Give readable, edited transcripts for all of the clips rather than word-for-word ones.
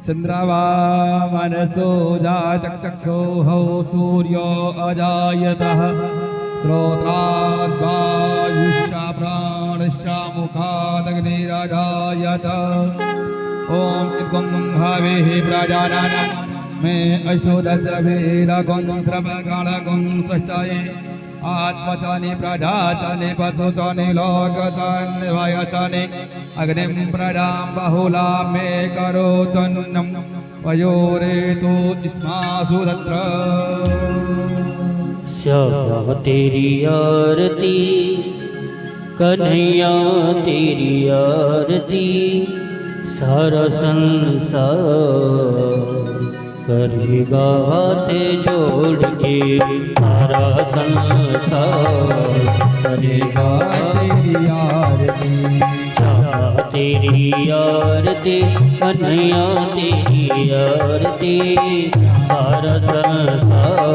चंद्रमा मनसो जातचक्षुः सूर्यो अजायतः श्रोत्राद्वायुष्या प्राणश्च मुखादग्निरजायत ओम इद्गं हविः प्रजानानं मे अस्तु दशभिरगं श्रवगणगं षष्ठये आत्मचानि प्रजाचानि पशुचानि लोकचानि वयचानि अग्निं प्रजां बहुलां मे करोतन्नं वयोरेतु स्मासु तत्र श्याम तेरी आरती कन्हैया तेरी आरती सारा संसार करेगा हाथ जोड़ के सारा संसार करेगा तेरी आरती श्याम तेरी आरती कन्हैया तेरी आरती सारा संसार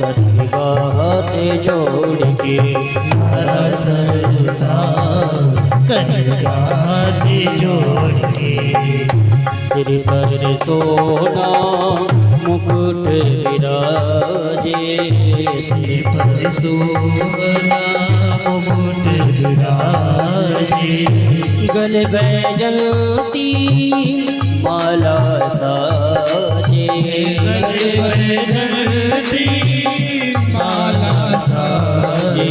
करेगा हाथ जोड़ के सारा संसार करेगा हाथ जोड़ के सिर पर सोना मुकुट विराजे सिर पर सोना मुकुट विराजे गले बैजंती माला साजे गले बैजंती माला साजे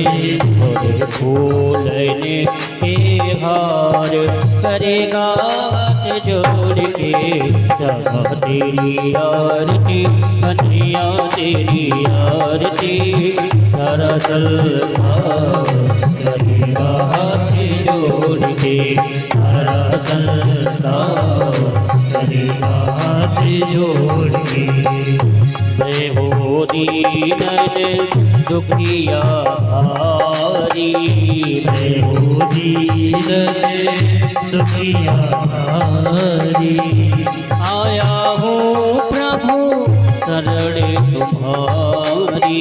और फूलने के हार करेगा जोड़ के श्याम तेरी आरती कन्हैया तेरी आरती सारा संसार करेगा हाथ जोड़ के सारा संसार करेगा हाथ जोड़ के मैं हो दीन दुखिया हारी मैं हो दीन दुखिया हारी आया हूँ प्रभु शरण तुम्हारी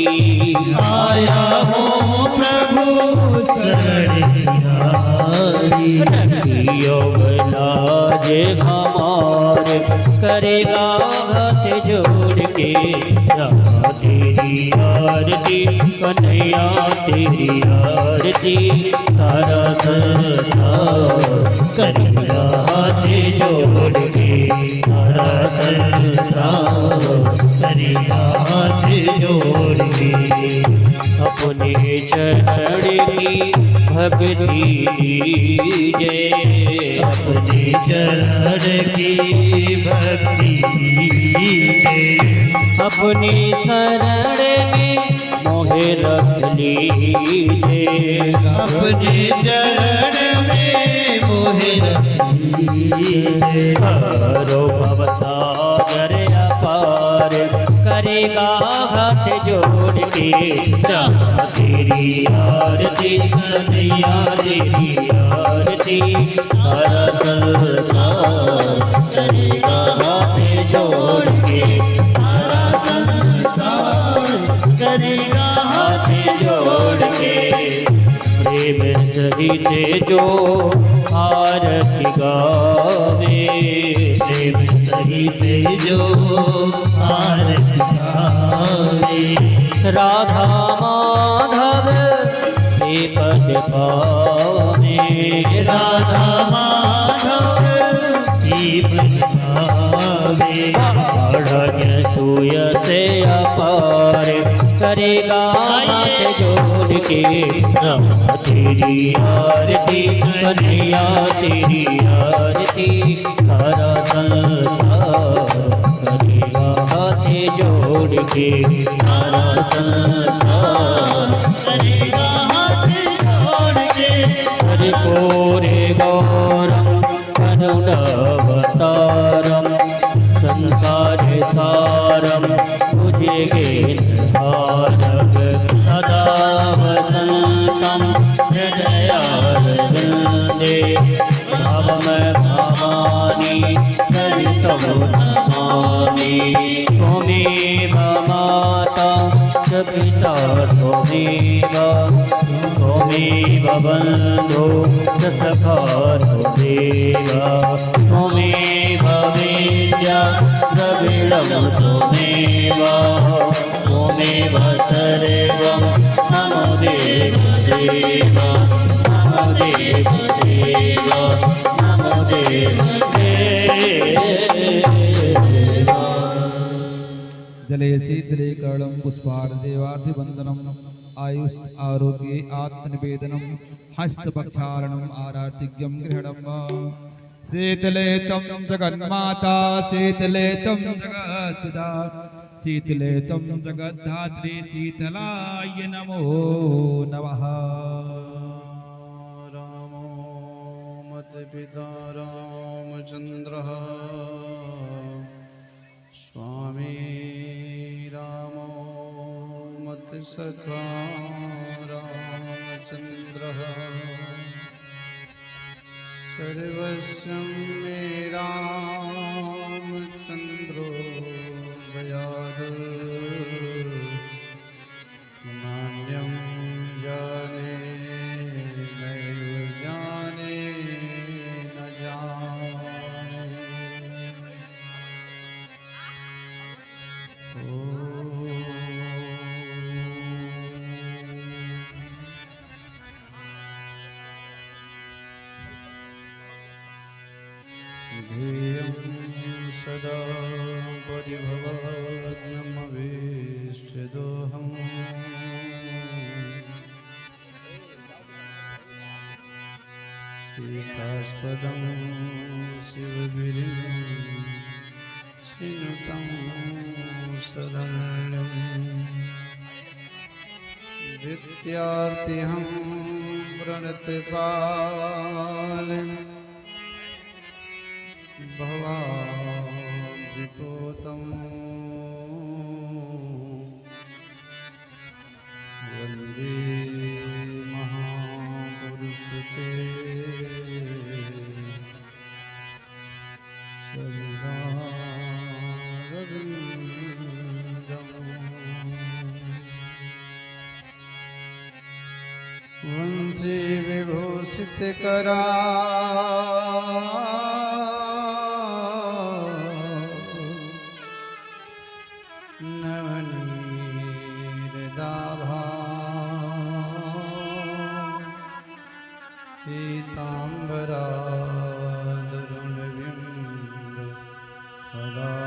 आया हूँ प्रभु शरण तुम्हारी योग लाज हमार करेगा हाथ जोड़ के श्याम तेरी आरती कन्हैया तेरी आरती सारा संसार करेगा हाथ जोड़ के सारा संसार करेगा हाथ जोड़ के अपने चरण की भक्ति दीजिए अपने चरण की भक्ति दीजिए अपनी शरण में मोहे रख लीजिए अपने चरण में मोहे रख लीजिए करो भवसागर अपार करेगा हाथ जोड़ के श्याम तेरी आरती कन्हैया तेरी आरती सारा संसार करेगा हाथ जोड़ के सारा संसार करेगा हाथ जोड़ के प्रेम सहित जो आरती गावे प्रेम सहित जो आरती गावे राधा माधव हे पद पावे राधा माधव हे पद पावे अढ़ग्य सूय से अपार करेगा हाथ जोड़ के श्याम तेरी आरती कन्हैया तेरी आरती सारा संसार करेगा हाथ जोड़ के सारा संसार करेगा हाथ जोड़ के हरि कोरे गौरम करुणावतारम संसार सारम तुझे गेनहारम सदा वसंतम हृदयारविंदे भावमय भावानि सरितं नमामि त्वमेव माता च पिता त्वमेव बन्धो च सखा त्वमेव त्वमेव वेद्य विद्या द्रविडं त्वमेव त्वमेव सर्वं मम देव देव मम देव देव मम देव देव। जले शीतले कर्णं पुष्पार्देवार्थिवन्दनम् आयुष आरोग्ये आत्मनिवेदनम् हस्तपक्षारणम् आरार्तिज्ञं गृहणम् शीतले तं जगन्माता शीतले तं जगत्पिता शीतले तं जगद्धात्री शीतलाय नमो नमः। रामो मत्पिता रामचन्द्रः स्वामी रामो मत्सखा रामचन्द्रः सर्वस्वं मे रामचन्द्रो दयालु नान्यं जाने नैव जाने न जाने। ध्येयं सदा परिभवाग्नमभीष्टदोहम् तीर्थास्पदं शिवगिरिं चिनुतं शरण्यम् विद्यार्थिहं प्रणतपालम् भवाब्धिपोतं वन्दे महापुरुषते चरणारविन्दम् वंशी विभूषितकरा पीताम्बरादरुणबिम्ब फलाधरोष्ठा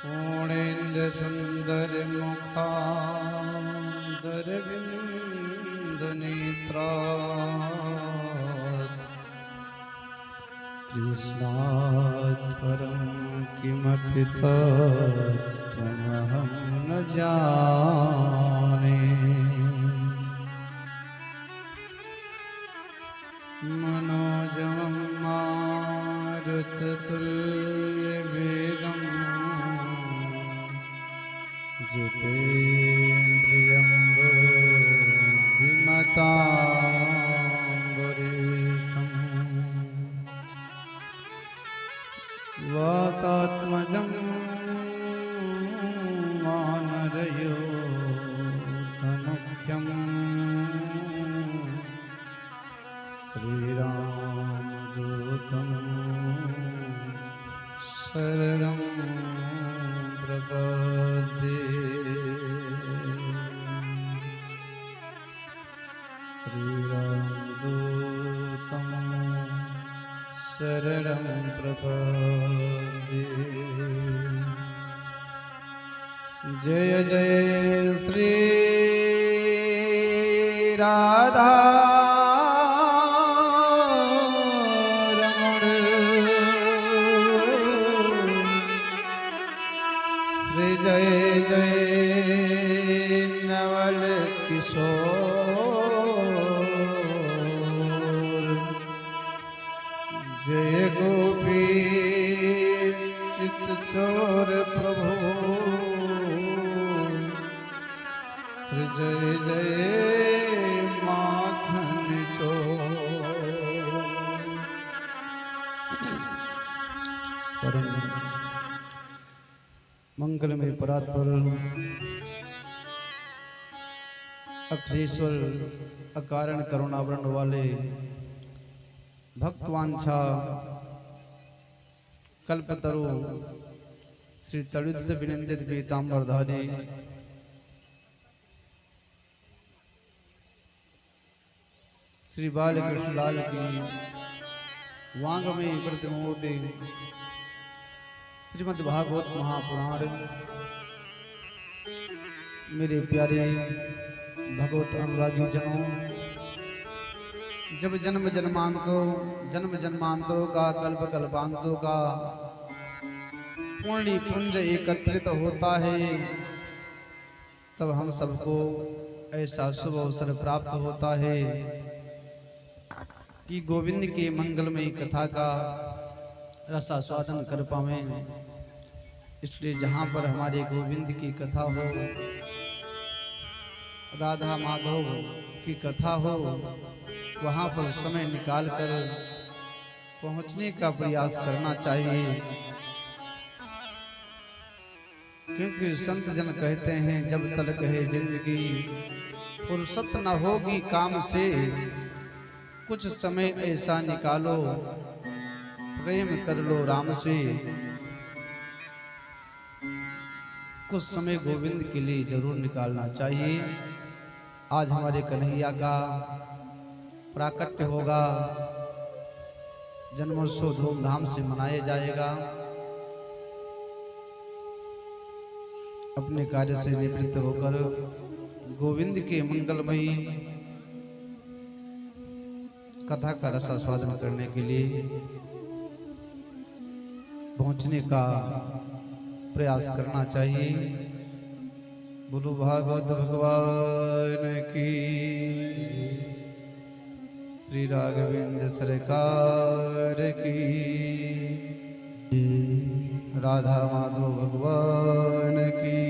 पूर्णेन्दुसुन्दरमुखादरविन्दनेत्रा कृष्णात् परं किमपि तत्त्वमहं न जाने। मनोजवं मारुततुल्यवेगं जितेन्द्रियं बुद्धिमतां वरिष्ठम् वातात्मजं वानरयोधमुख्यं श्रीरामदूतं शरणं प्रपद्ये। श्रीरामदूतं शरणं प्रपद्ये। जय जय श्री राधा रमण श्री जय जय नवल किशोर जय गोपी चित चोर प्रभु श्री जय जय माखन चोर। परम मंगलमय परात्पर अक्षरेश्वर अकारण करुणावरण वाले भक्तवांछा कल्पतरु श्री तड़ुद्ध विनिंदित पीतांबरधारी श्री बालकृष्ण लाल की वांगमयी प्रतिमूर्ति श्रीमद् भागवत महापुराण। मेरे प्यारे भगवत अनुरागी जनों, जब जन्म जन्मांतरों का कल्प कल्पांतों का पुण्य पुंज एकत्रित होता है, तब हम सबको ऐसा शुभ अवसर प्राप्त होता है कि गोविंद के मंगलमयी कथा का रसास्वादन कर पावें। इसलिए जहाँ पर हमारे गोविंद की कथा हो, राधा माधव की कथा हो, वहाँ पर समय निकाल कर पहुँचने का प्रयास करना चाहिए। क्योंकि संत जन कहते हैं, जब तलक है जिंदगी फुर्सत न होगी काम से, कुछ समय ऐसा निकालो प्रेम कर लो राम से। कुछ समय गोविंद के लिए जरूर निकालना चाहिए। आज हमारे कन्हैया का प्राकट्य होगा, जन्मोत्सव धूमधाम से मनाया जाएगा। अपने कार्य से निवृत्त होकर गोविंद के मंगलमयी कथा का रसास्वादन करने के लिए पहुंचने का प्रयास करना चाहिए। बोलो भागवत भगवान की, श्री राघवेंद्र सरकार की, राधा माधव भगवान की।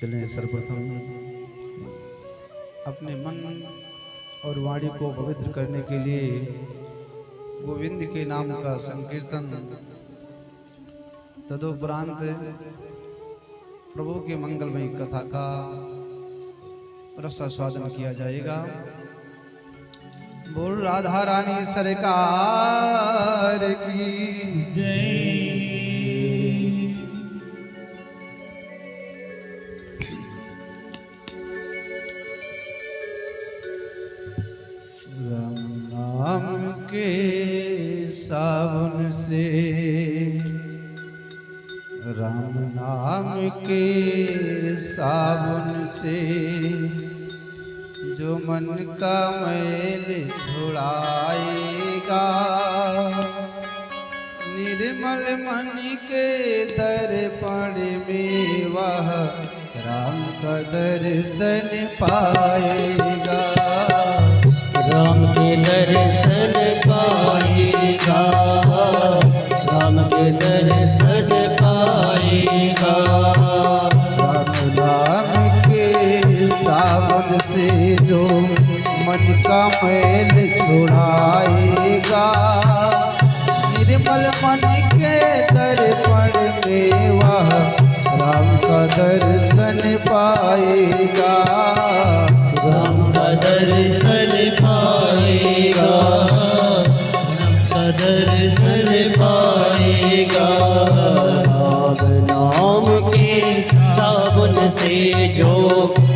चलें सर्वप्रथम अपने मन और वाणी को पवित्र करने के लिए गोविंद के नाम का संकीर्तन, तदुपरांत प्रभु के मंगलमयी कथा का रसास्वादन किया जाएगा। बोल राधा रानी सरकार की जय। राम के सावन से, राम नाम के सावन से, जो मन का मैल छुड़ाएगा, निर्मल मन के दर्पण में वह राम का दर्शन पाएगा। राम के दर्शन पाएगा, राम के दर्शन पाएगा। राम नाम के सावन से जो मन का मैल छुड़ाएगा, निर्मल मन के दर्पण में वह राम का दर्शन पाएगा। राम का दर्शन पाएगा, राम का दर्शन पाएगा। राम नाम के सावन से जो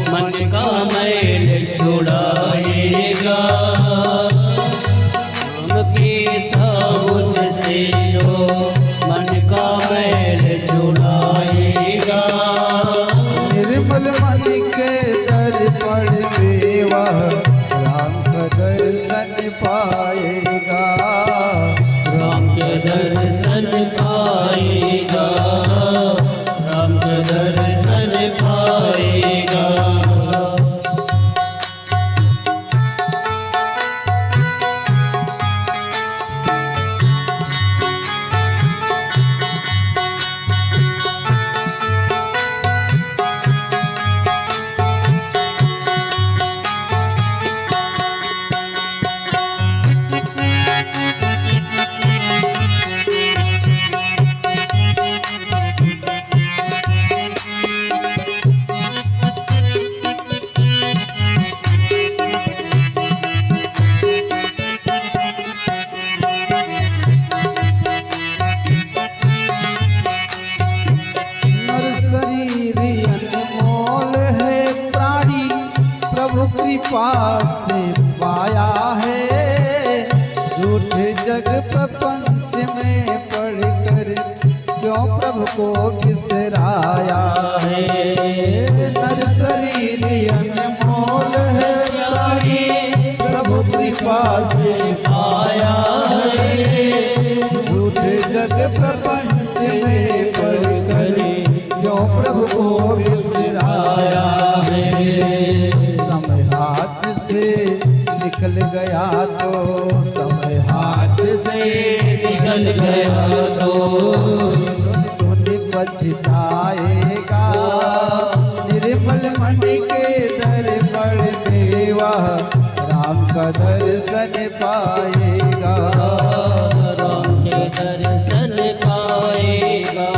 मन का मैल छुड़ाएगा, राम के सावन से जो मन का मैल छुड़ाएगा। निर्मल मन के दर्पण में वह राम का दर्शन पाएगा। राम के दर्शन पाएगा, राम के दर्शन पाएगा। से पाया है, झूठे जग प्रपंच में पढ़कर क्यों प्रभु को बिसराया है। नर शरीर अनमोल है प्यारी, प्रभु कृपा से पाया है। झूठे जग प्रपंच में पढ़कर क्यों प्रभु को बिसराया है। समय हाथ से निकल गया तो, समय हाथ से निकल गया तो पछताएगा। निर्मल मन के दर पर देवा राम का दर्शन पाएगा। राम के दर्शन पाएगा,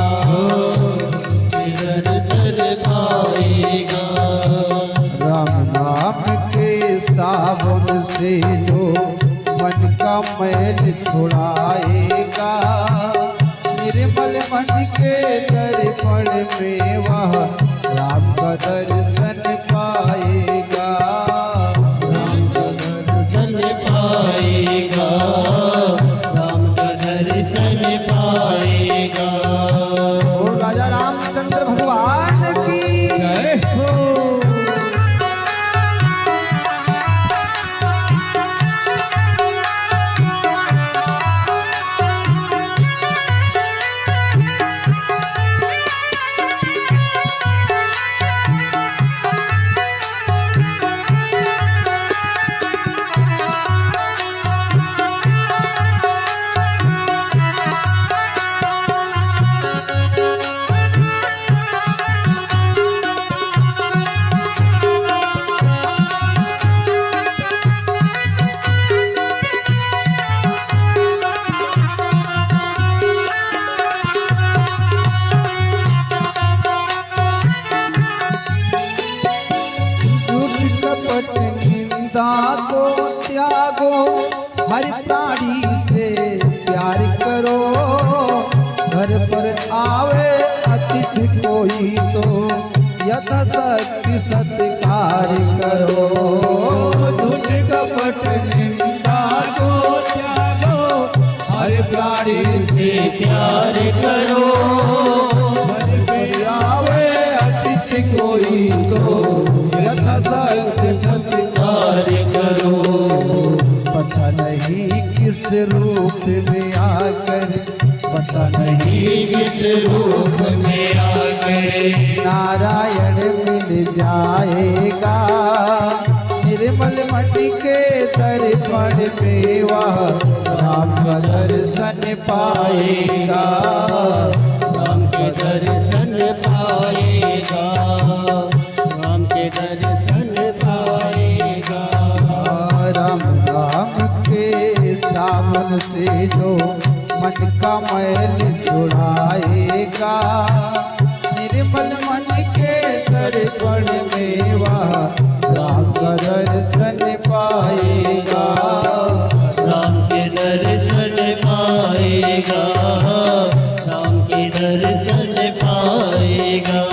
दर्शन पाएगा। राम नाम के साबुन से जो मन का मैल छुड़ाएगा, निर्मल मन के दर्पण में वह राम का दर्शन पाएगा। राम का दर्शन पाएगा, राम का दर्शन पाएगा। और राजा रामचंद्र भगवान की जय हो। को त्यागो, हर प्राणी से प्यार करो। घर पर आवे अतिथि कोई तो यथाशक्ति सत्कार करो। झूठ कपट निंदा को त्यागो, हर प्राणी से प्यार करो। घर पर आवे अतिथि कोई तो यथाशक्ति सत्कार करो। पता नहीं किस रूप में आकर, पता नहीं किस रूप में आकर नारायण मिल जाएगा। निर्मल मन के दर्पण में वह राम का दर्शन पाएगा। राम के दर्शन पाएगा, राम के दर्शन पाएगा। राम राम के सावन से जो मन का मैल छुड़ाएगा, निर्मल मन के दर्पण में वह राम का दर्शन पाएगा। राम के दर्शन पाएगा, राम के दर्शन पाएगा।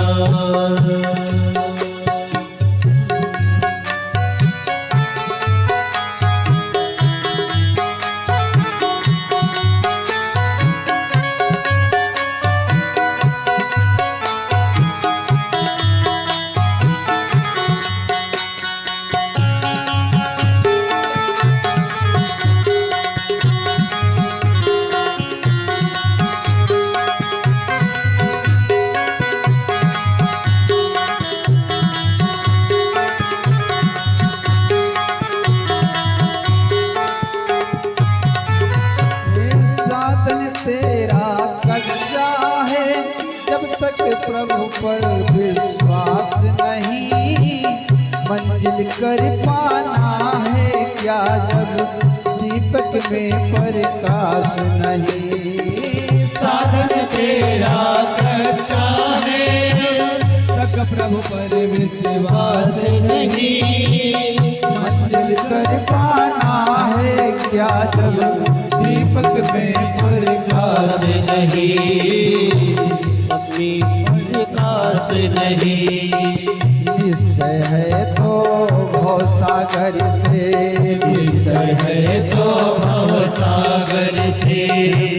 तक प्रभु पर विश्वास नहीं, मंजिल कर पाना है क्या जब दीपक में प्रकाश नहीं। साधन तेरा कच्चा है, तक प्रभु पर विश्वास नहीं, मंजिल कर पाना है क्या जब दीपक में प्रकाश नहीं। अपनी प्रकाश पास नहीं। निश्चय है तो भव सागर से, निश्चय है तो भव सागर से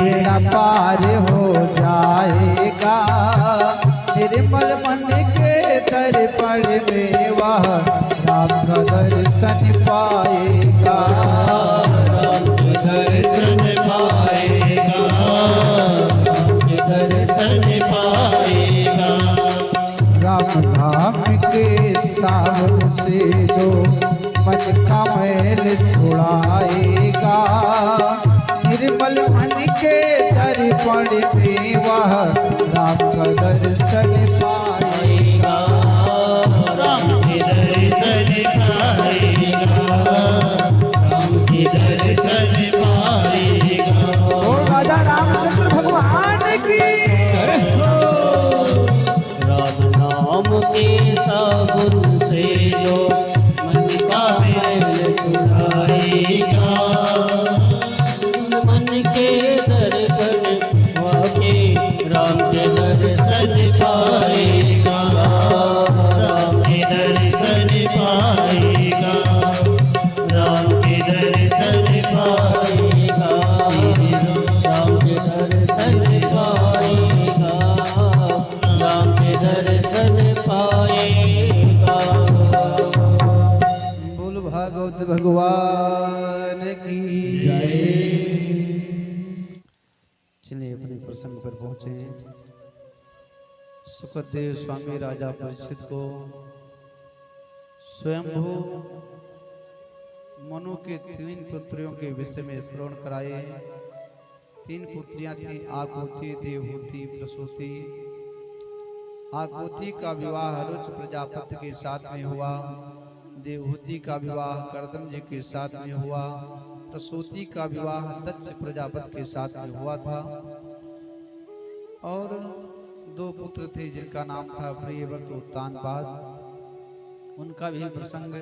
बेड़ा पार हो जाएगा। निर्मल मन के दर्पण में वह राम का दर्शन पाएगा। राम के दर्शन पाएगा, राम के दर्शन पाएगा। राम नाम के सावन से जो मन का मैल छुड़ाएगा। निर्मल मन के दर्पण में वह राम का दर्शन पाएगा। राम के दर्शन पाएगा, राम के दर्शन पाएगा। ओ राजा रामचंद्र भगवान की राम नाम के साबुन से जो मन का मैल छुड़ाएगा। मन के दर्पण वाके राम के दर्शन पाएगा, राम के दर्शन पाएगा, राम के दर्शन पाएगा, राम के दर्शन पाएगा, राम के दर्शन पाएगा। बोल भागवत भगवान की जय। चलिए अपने प्रसंग पर पहुंचे। सुखदेव स्वामी राजा परीक्षित को स्वयंभू मनु के 3 पुत्रियों के विषय में श्रवण कराए। 3 पुत्रियां थीं, आगोती, देवहूति, प्रसूति। आगोती का विवाह रुच प्रजापति के साथ में हुआ। देवहूति का विवाह कर्दम जी के साथ में हुआ। प्रसूति का विवाह दक्ष प्रजापति के साथ में हुआ था। और 2 पुत्र थे जिनका नाम था प्रियव्रत उत्तानपाद। उनका भी प्रसंग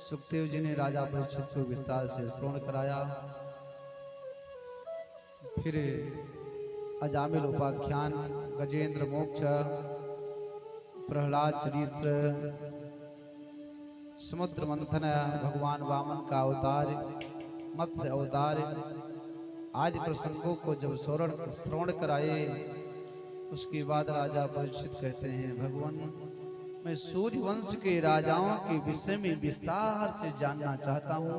सुखदेव जी ने राजा परीक्षित को विस्तार से श्रवण कराया। फिर अजामिल उपाख्यान, गजेंद्र मोक्ष, प्रहलाद चरित्र, समुद्र मंथन, भगवान वामन का अवतार, मत्स्य अवतार आदि प्रसंगों को जब श्रवण कराए, उसके बाद राजा परीक्षित कहते हैं, भगवान मैं सूर्य वंश के राजाओं के विषय में विस्तार से जानना चाहता हूँ।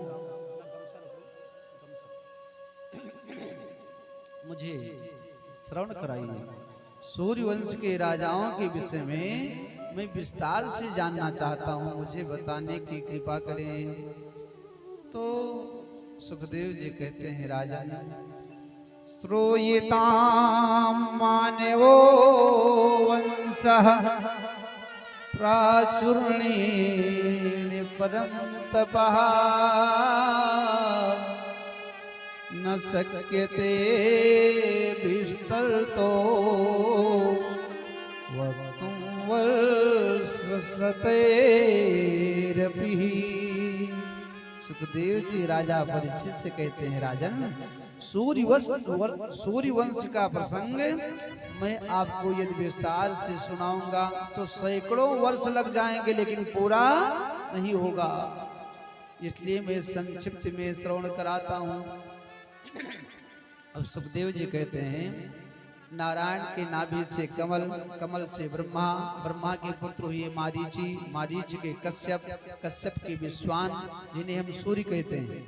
मुझे श्रवण कराइए। सूर्य वंश के राजाओं के विषय में मैं विस्तार से जानना चाहता हूँ, मुझे बताने की कृपा करें। तो सुखदेव जी कहते हैं, राजन श्रूयतां मानवो वंशः प्राचुर्णेन परं तपः न शक्यते विस्तरतो वक्तुं वर्षशतेरपि। सुखदेव जी राजा परीक्षित से कहते हैं, राजन सूर्य वंश का प्रसंग मैं आपको यदि विस्तार से सुनाऊंगा तो सैकड़ों वर्ष लग जाएंगे, लेकिन पूरा नहीं होगा। इसलिए मैं संक्षिप्त में श्रवण कराता हूँ। अब सुखदेव जी कहते हैं, नारायण के नाभि से कमल, कमल से ब्रह्मा, ब्रह्मा के पुत्र हुए मारीची, मारीच के कश्यप, कश्यप के विश्वान जिन्हें हम सूर्य कहते हैं,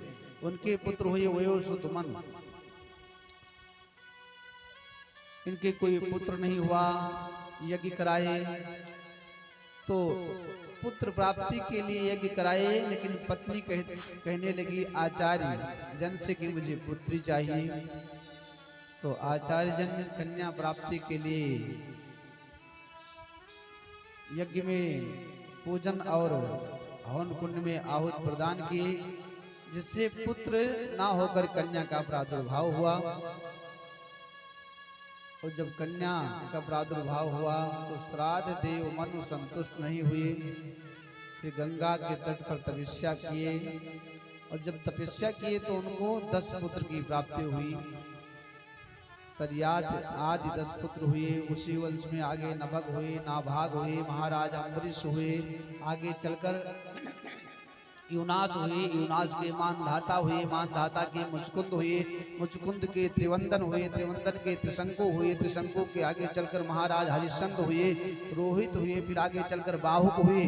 उनके पुत्र हुए वयोसुत मन। इनके कोई पुत्र नहीं हुआ, यज्ञ कराए तो पुत्र प्राप्ति के लिए यज्ञ कराए, लेकिन पत्नी कहने लगी आचार्य जन से कि मुझे पुत्री चाहिए। तो आचार्य जन कन्या प्राप्ति के लिए यज्ञ में पूजन और हवन कुंड में आहुति प्रदान किए, जिससे पुत्र ना होकर कन्या का प्रादुर्भाव हुआ। और जब कन्या का प्रादुर्भाव हुआ तो श्राद्ध देव मनु संतुष्ट नहीं हुए, फिर गंगा के तट पर तपस्या किए, और जब तपस्या किए तो उनको 10 पुत्र की प्राप्ति हुई। सरियाद आदि 10 पुत्र हुए। उसी वंश में आगे नभग हुए, नाभाग हुए, महाराज अम्बरीश हुए। आगे चलकर यूनास हुए, यूनास के मानधाता हुए, मानधाता के मुचकुंद हुए, मुचकुंद के त्रिवंदन हुए, त्रिवंदन के त्रिशंकु हुए, त्रिशंकु के आगे चलकर महाराज हरिश्चंद्र हुए, रोहित हुए, फिर आगे चलकर बाहुक हुए।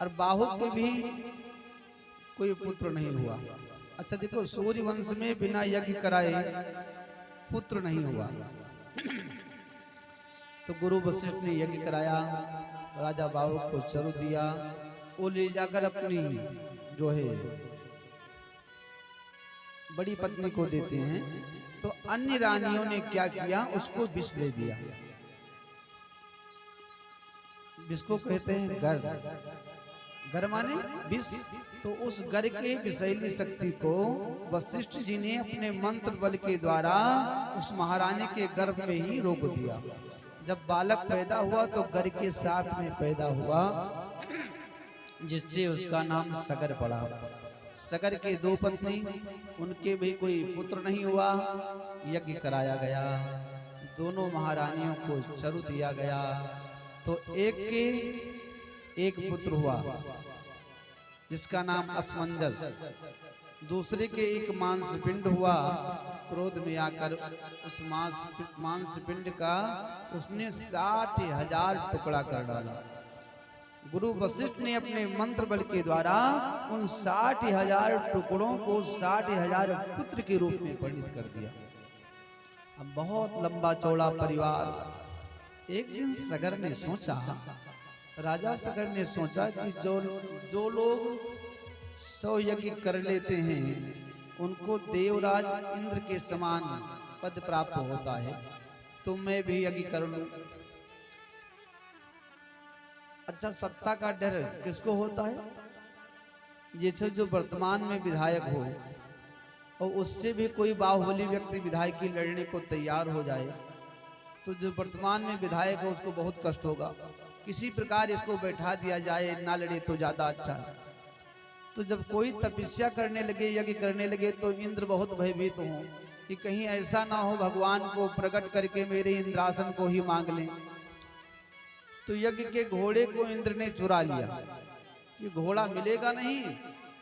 और बाहुक के भी कोई पुत्र नहीं हुआ। अच्छा देखो, सूर्य वंश में बिना यज्ञ कराए पुत्र नहीं हुआ। तो गुरु वशिष्ठ ने यज्ञ कराया, राजा बाहुक को चरु दिया, वो ले जाकर अपनी जो है बड़ी पत्नी को देते हैं। तो अन्य रानियों ने क्या किया, उसको विष दे दिया। विष को कहते हैं गर, गर माने विष। तो उस गर के विषैली शक्ति को वशिष्ठ जी ने अपने मंत्र बल के द्वारा उस महारानी के गर्भ में ही रोक दिया। जब बालक पैदा हुआ तो गर के साथ में पैदा हुआ, जिससे उसका नाम सगर पड़ा। सगर के 2 पत्नी, उनके भी कोई पुत्र नहीं हुआ। यज्ञ कराया गया, दोनों महारानियों को चरु दिया गया। तो एक के एक पुत्र हुआ जिसका नाम असमंजस, दूसरे के एक मांस पिंड हुआ। क्रोध में आकर उस मांस पिंड का उसने 60,000 टुकड़ा कर डाला। गुरु वशिष्ठ ने अपने मंत्र बल के द्वारा उन 60,000 टुकड़ों को 60,000 पुत्र के रूप में परिणित कर दिया। अब बहुत लंबा चौड़ा परिवार। एक दिन सगर ने सोचा, राजा सगर ने सोचा कि जो लोग 100 यज्ञ कर लेते हैं उनको देवराज इंद्र के समान पद प्राप्त होता है, तो मैं भी यज्ञ कर लूं। अच्छा, सत्ता का डर किसको होता है? जैसे जो वर्तमान में विधायक हो और उससे भी कोई बाहुबली व्यक्ति विधायक की लड़ने को तैयार हो जाए, तो जो वर्तमान में विधायक है उसको बहुत कष्ट होगा। किसी प्रकार इसको बैठा दिया जाए, ना लड़े तो ज्यादा अच्छा है। तो जब कोई तपस्या करने लगे, यज्ञ करने लगे, तो इंद्र बहुत भयभीत हो कि कहीं ऐसा ना हो भगवान को प्रकट करके मेरे इंद्रासन को ही मांग लें। तो यज्ञ के घोड़े को इंद्र ने चुरा लिया कि घोड़ा मिलेगा नहीं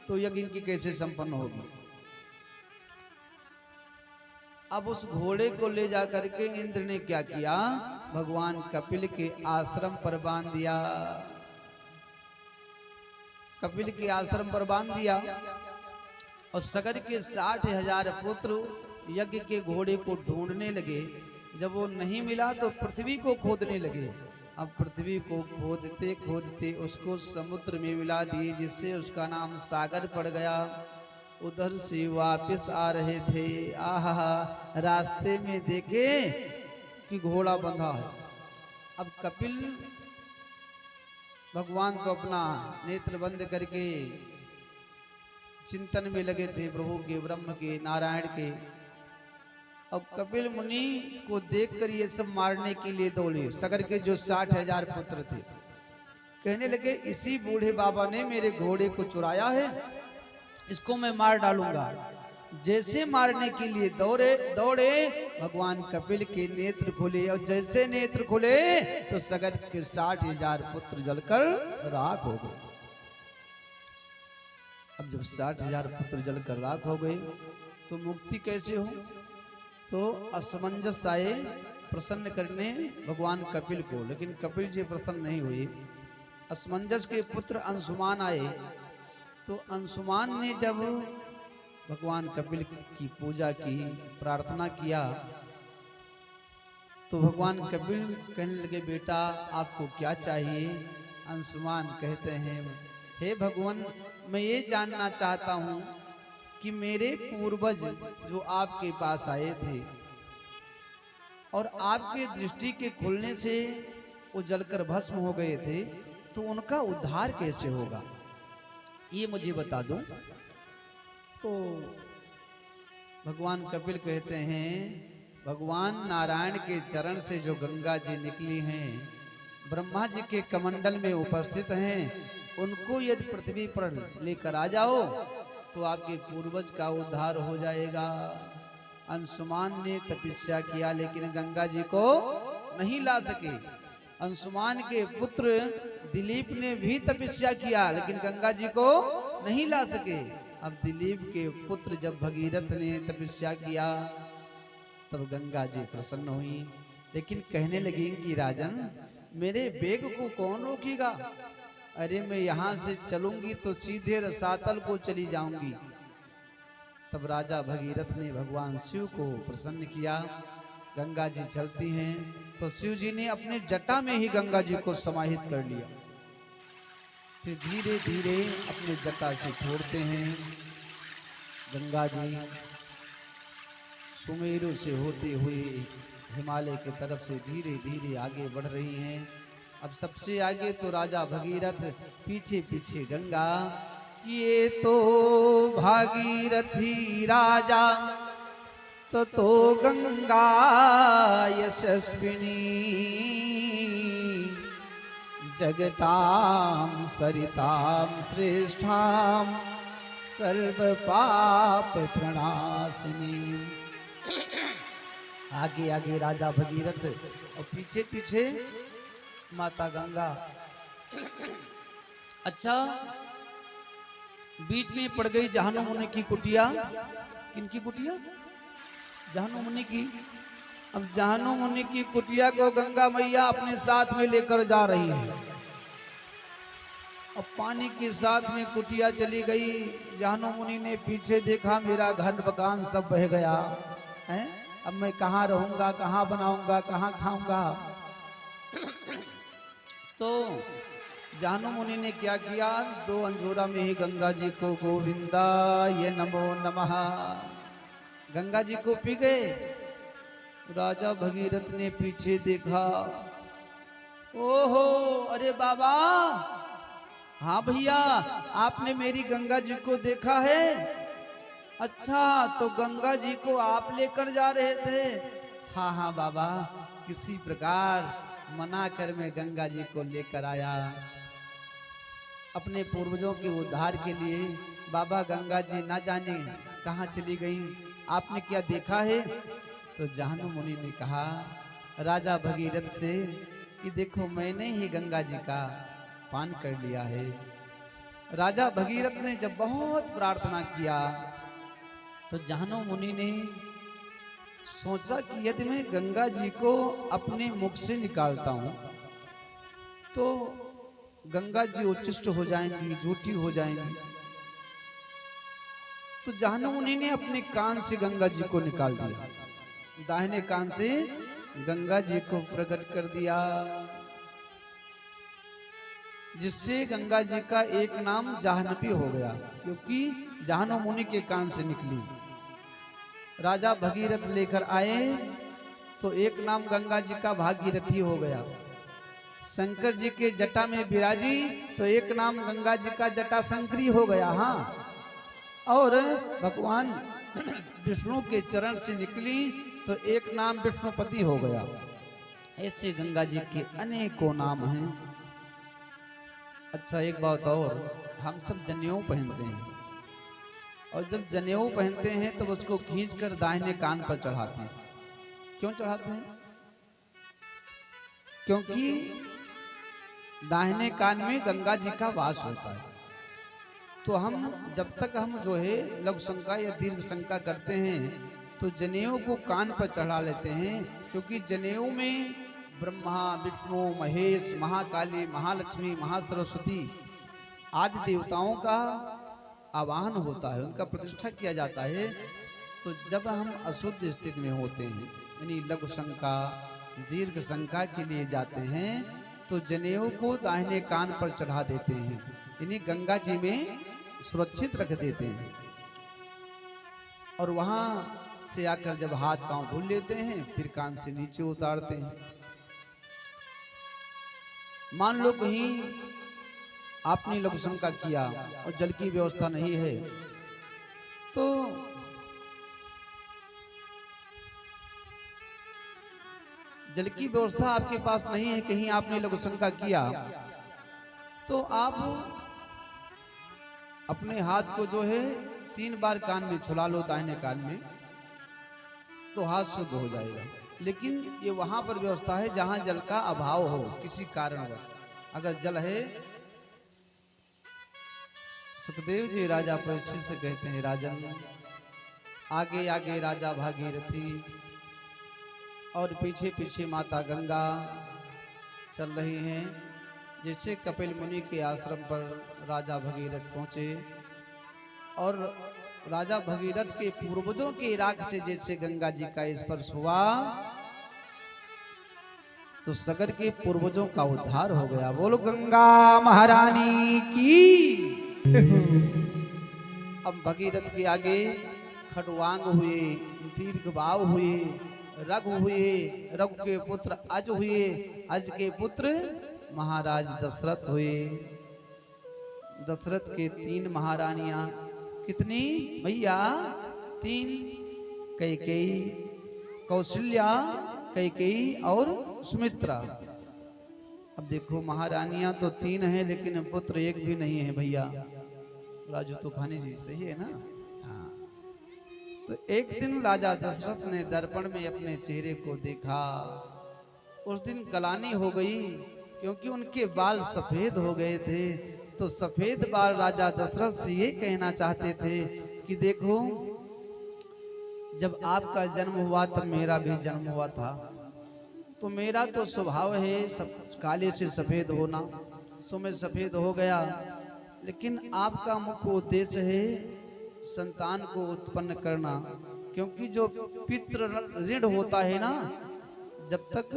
तो यज्ञ की कैसे संपन्न होगी। अब उस घोड़े को ले जा करके इंद्र ने क्या किया, भगवान कपिल के आश्रम पर बांध दिया। कपिल के आश्रम पर बांध दिया और सगर के 60,000 पुत्र यज्ञ के घोड़े को ढूंढने लगे। जब वो नहीं मिला तो पृथ्वी को खोदने लगे। अब पृथ्वी को खोदते खोदते उसको समुद्र में मिला दिए, जिससे उसका नाम सागर पड़ गया। उधर से वापस आ रहे थे, आहा, रास्ते में देखे कि घोड़ा बंधा है। अब कपिल भगवान तो अपना नेत्र बंद करके चिंतन में लगे थे, प्रभु के, ब्रह्म के, नारायण के। अब कपिल मुनि को देखकर ये सब मारने के लिए दौड़े। सगर के जो 60,000 पुत्र थे कहने लगे, इसी बूढ़े बाबा ने मेरे घोड़े को चुराया है, इसको मैं मार डालूंगा। जैसे मारने के लिए दौड़े भगवान कपिल के नेत्र खुले, और जैसे नेत्र खुले तो सगर के 60,000 पुत्र जलकर राख हो गए। अब जब 60,000 पुत्र जलकर राख हो गए तो मुक्ति कैसे हो? तो असमंजस आए प्रसन्न करने भगवान कपिल को, लेकिन कपिल जी प्रसन्न नहीं हुए। असमंजस के पुत्र अंशुमान आए, तो अंशुमान ने जब भगवान कपिल की पूजा की, प्रार्थना किया, तो भगवान कपिल कहने लगे, बेटा आपको क्या चाहिए? अंशुमान कहते हैं, हे भगवान, मैं ये जानना चाहता हूँ कि मेरे पूर्वज जो आपके पास आए थे और आपके दृष्टि के खुलने से वो जलकर भस्म हो गए थे, तो उनका उद्धार कैसे होगा, ये मुझे बता दो। तो भगवान कपिल कहते हैं, भगवान नारायण के चरण से जो गंगा जी निकली हैं, ब्रह्मा जी के कमंडल में उपस्थित हैं, उनको यदि पृथ्वी पर लेकर आ जाओ तो आपके पूर्वज का उद्धार हो जाएगा। अंशुमान ने तपस्या किया लेकिन गंगा जी को नहीं ला सके। अंशुमान के पुत्र दिलीप ने भी तपस्या किया लेकिन गंगा जी को नहीं ला सके। अब दिलीप के पुत्र जब भगीरथ ने तपस्या किया तब गंगा जी प्रसन्न हुई, लेकिन कहने लगी कि राजन मेरे वेग को कौन रोकेगा? अरे मैं यहाँ से चलूंगी तो सीधे रसातल को चली जाऊंगी। तब राजा भगीरथ ने भगवान शिव को प्रसन्न किया। गंगा जी चलती हैं तो शिव जी ने अपने जटा में ही गंगा जी को समाहित कर लिया। फिर धीरे धीरे अपने जटा से छोड़ते हैं। गंगा जी सुमेरु से होते हुए हिमालय की तरफ से धीरे धीरे आगे बढ़ रही हैं। अब सबसे आगे तो राजा भगीरथ, पीछे पीछे गंगा। ये तो भागीरथी राजा तो गंगा यशस्विनी, जगताम सरिताम श्रेष्ठाम सर्व पाप प्रणाशिनी। आगे आगे राजा भगीरथ और पीछे पीछे माता गंगा। अच्छा, बीच में पड़ गई जहानु मुनि की कुटिया। किनकी कुटिया? जहानु मुनि की। अब जहानु मुनि की कुटिया को गंगा मैया अपने साथ में लेकर जा रही है। अब पानी के साथ में कुटिया चली गई। जहानु मुनि ने पीछे देखा, मेरा घर मकान सब बह गया है, अब मैं कहाँ रहूंगा, कहाँ बनाऊंगा, कहाँ खाऊंगा। तो जहानु मुनि ने क्या किया, 2 अंजोरा में ही गंगा जी को गोविंदाय नमो नमः गंगा जी को पी गए। राजा भगीरथ ने पीछे देखा, ओहो अरे बाबा, हाँ भैया आपने मेरी गंगा जी को देखा है? अच्छा, तो गंगा जी को आप लेकर जा रहे थे? हाँ हाँ बाबा, किसी प्रकार मना कर मैं गंगा जी को लेकर आया अपने पूर्वजों के उद्धार के लिए। बाबा गंगा जी ना जाने कहाँ चली गई, आपने क्या देखा है? तो जहानु मुनि ने कहा राजा भगीरथ से कि देखो मैंने ही गंगा जी का पान कर लिया है। राजा भगीरथ ने जब बहुत प्रार्थना किया तो जहानु मुनि ने सोचा कि यदि मैं गंगा जी को अपने मुख से निकालता हूं तो गंगा जी उच्चिष्ट हो जाएंगी, झूठी हो जाएंगी। तो जहानु मुनि ने अपने कान से गंगा जी को निकाल दिया, दाहिने कान से गंगा जी को प्रकट कर दिया, जिससे गंगा जी का एक नाम जाह्नवी हो गया, क्योंकि जहानु मुनि के कान से निकली। राजा भगीरथ लेकर आए तो एक नाम गंगा जी का भागीरथी हो गया। शंकर जी के जटा में विराजी तो एक नाम गंगा जी का जटा शंकरी हो गया। हाँ, और भगवान विष्णु के चरण से निकली तो एक नाम विष्णुपति हो गया। ऐसे गंगा जी के अनेकों नाम हैं। अच्छा, एक बात और, हम सब जनेऊ पहनते हैं और जब जनेऊ पहनते हैं तब उसको खींचकर दाहिने कान पर चढ़ाते हैं। क्यों चढ़ाते हैं? क्योंकि दाहिने कान में गंगा जी का वास होता है। तो हम जब तक हम जो है लघु शंका या दीर्घ शंका करते हैं तो जनेऊ को कान पर चढ़ा लेते हैं, क्योंकि जनेऊ में ब्रह्मा, विष्णु, महेश, महाकाली, महालक्ष्मी, महासरस्वती आदि देवताओं का आवाहन होता है, उनका प्रतिष्ठा किया जाता है। तो जब हम अशुद्ध स्थिति में होते हैं, यानी लघु शंका, दीर्घ शंका के लिए जाते हैं, तो जनेऊ को दाहिने कान पर चढ़ा देते हैं, यानी गंगा जी में सुरक्षित रख देते हैं। और वहां से आकर जब हाथ पांव धुल लेते हैं फिर कान से नीचे उतारते हैं। मान लो कहीं आपने लघु शंका किया और जल की व्यवस्था नहीं है, तो जल की व्यवस्था आपके पास नहीं है, कहीं आपने लघु शंका किया, तो आप अपने हाथ को जो है 3 बार कान में छुला लो, दाहिने कान में, तो हाथ शुद्ध हो जाएगा। लेकिन ये वहां पर व्यवस्था है जहां जल का अभाव हो किसी कारणवश। अगर जल है, सुखदेव जी राजा परीक्षित से कहते हैं, राजन आगे आगे राजा भागीरथी और पीछे पीछे माता गंगा चल रही हैं। जैसे कपिल मुनि के आश्रम पर राजा भगीरथ पहुंचे और राजा भगीरथ के पूर्वजों के राग से जैसे गंगा जी का स्पर्श हुआ तो सगर के पूर्वजों का उद्धार हो गया। बोलो गंगा महारानी की। अब भगीरथ के आगे खड़वांग हुए, दीर्घबाव हुए, रघु हुए, रघु के पुत्र अज हुए, अज के पुत्र महाराज दशरथ हुए। दशरथ के 3 महारानियां, कितनी भैया? 3, कैकेयी, कौशल्या, कैकेयी और सुमित्रा। अब देखो महारानियां तो 3 हैं लेकिन पुत्र एक भी नहीं है भैया। राजू तूफानी जी सही है ना? हाँ। तो एक दिन राजा दशरथ ने दर्पण में अपने चेहरे को देखा। उस दिन गलानी हो गई क्योंकि उनके बाल सफेद हो गए थे। तो सफेद बाल राजा दशरथ से ये कहना चाहते थे कि देखो, जब आपका जन्म हुआ तब मेरा भी जन्म हुआ था। तो मेरा तो स्वभाव है सब काले से सफेद होना, सो मैं सफेद हो गया। लेकिन आपका मुख्य उद्देश्य है संतान को उत्पन्न करना, क्योंकि जो पितृ ऋण होता है ना, जब तक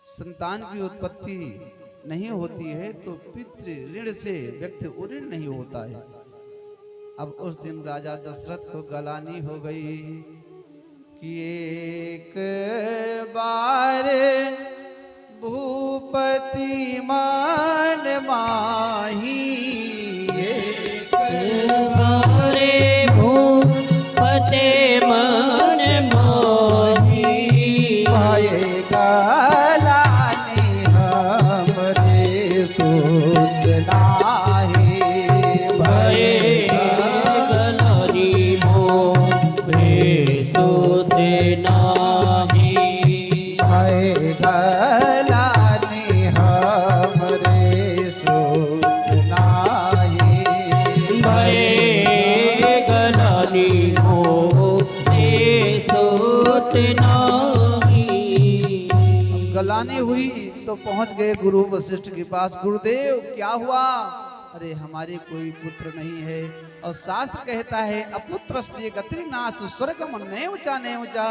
संतान की उत्पत्ति नहीं होती है तो पितृ ऋण से व्यक्ति उऋण नहीं होता है। अब उस दिन राजा दशरथ को गलानी हो गई कि एक बार भूपति मान माही, एक बार भूपति मान माही, पाए गलानी हमरे सूत नाही, भये गलानी मोरे सूत नाही, पाए गलानी हमरे सूत नाही, भये गलानी मोरे सूत नाही। गलानी हुई तो पहुंच गए गुरु वशिष्ठ के पास। गुरुदेव क्या हुआ? अरे हमारे कोई पुत्र नहीं है और शास्त्र कहता है अपुत्रस्य गतिर्नाथ स्वर्गम नैवचा नैवचा।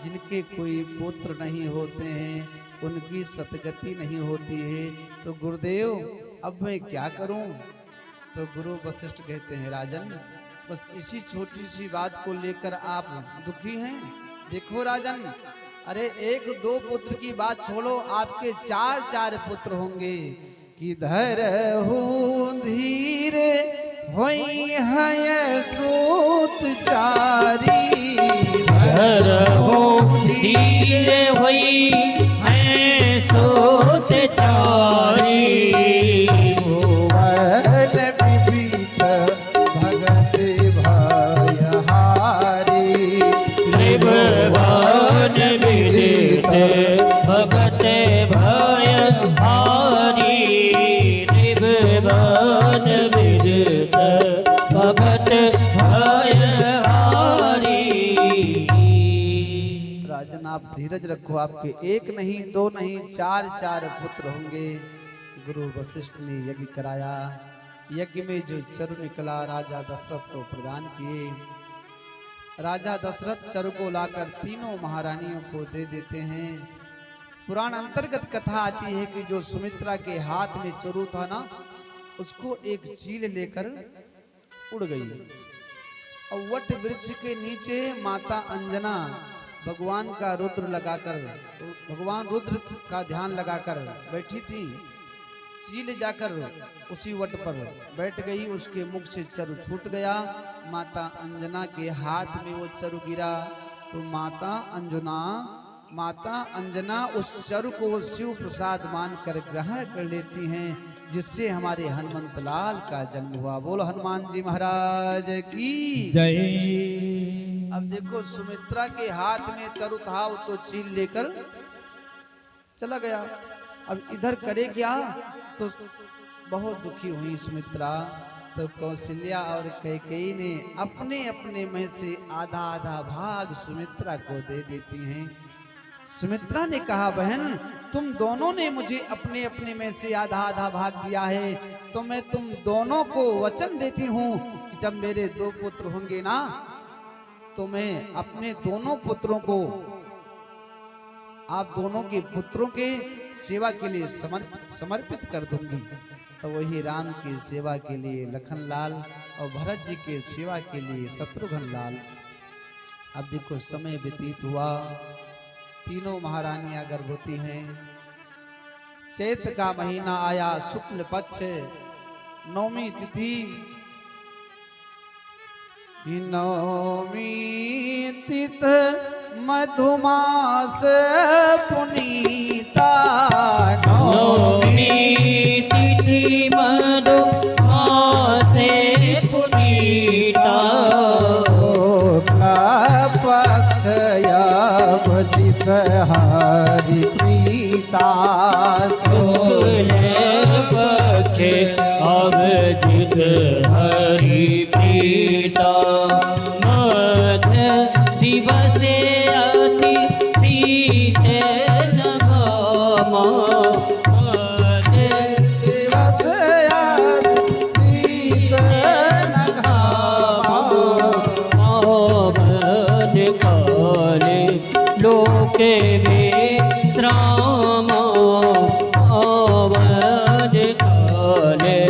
जिनके कोई पुत्र नहीं होते हैं उनकी सतगति नहीं होती है। तो गुरुदेव अब मैं क्या करूं? तो गुरु वशिष्ठ कहते हैं, राजन बस इसी छोटी सी बात को लेकर आप दुखी हैं? देखो राजन, अरे 1-2 पुत्र की बात छोड़ो, आपके 4-4 पुत्र होंगे। कि धरहु धीरे होई है सूत चारी, धरहु धीरे होई है सूत चारी, भुवन विदित भगत भयहारी, त्रिभुवन विदित भगत भयहारी, त्रिभुवन विदित भगत भयहारी। राजन आप धीरज रखो, आपके 1 नहीं 2 नहीं 4-4 पुत्र होंगे। गुरु वशिष्ठ ने यज्ञ कराया। यज्ञ में जो चरु निकला राजा दशरथ को प्रदान किए। राजा दशरथ चरु को लाकर तीनों महारानियों को दे देते हैं। पुराण अंतर्गत कथा आती है कि जो सुमित्रा के हाथ में चरु था ना, उसको एक चील लेकर उड़ गई और वट वृक्ष के नीचे माता अंजना भगवान का रुद्र लगाकर, भगवान रुद्र का ध्यान लगाकर बैठी थी। चील जाकर उसी वट पर बैठ गई, उसके मुख से चरु छूट गया। माता अंजना के हाथ में वो चरु गिरा तो माता अंजना उस चरु को शिव प्रसाद मानकर ग्रहण कर लेती हैं, जिससे हमारे हनुमंत लाल का जन्म हुआ। बोलो हनुमान जी महाराज की जय। अब देखो सुमित्रा के हाथ में चरु था, वो तो चील लेकर चला गया। अब इधर करे क्या, तो बहुत दुखी हुई सुमित्रा। तो कौशल्या और कैकेयी ने अपने अपने में से आधा आधा भाग सुमित्रा को दे देती हैं। सुमित्रा ने कहा, बहन तुम दोनों ने मुझे अपने अपने में से आधा आधा भाग दिया है, तो मैं तुम दोनों को वचन देती हूँ कि जब मेरे 2 पुत्र होंगे ना, तो मैं अपने दोनों पुत्रों को, आप दोनों के पुत्रों के सेवा के लिए समर्पित कर दूंगी। तो वही राम की सेवा के लिए लखन लाल और भरत जी के सेवा के लिए शत्रुघ्न लाल। अब देखो समय व्यतीत हुआ, तीनों महारानियां गर्भवती हैं। चैत का महीना आया, शुक्ल पक्ष, नौमी तिथि। कि नौमी तिथि मधुमास पुनीता, नौमी तिथि मधुमास पुनीता, शुक्ल पक्ष जित हरि प्रीता, शुक्ल पक्ष अवजित हरि प्रीता, मध्य दिवसे अति प्रीत नगामा, मध्य दिवस शीत नघामा, पावन काले लोके विश्राम, पावन काले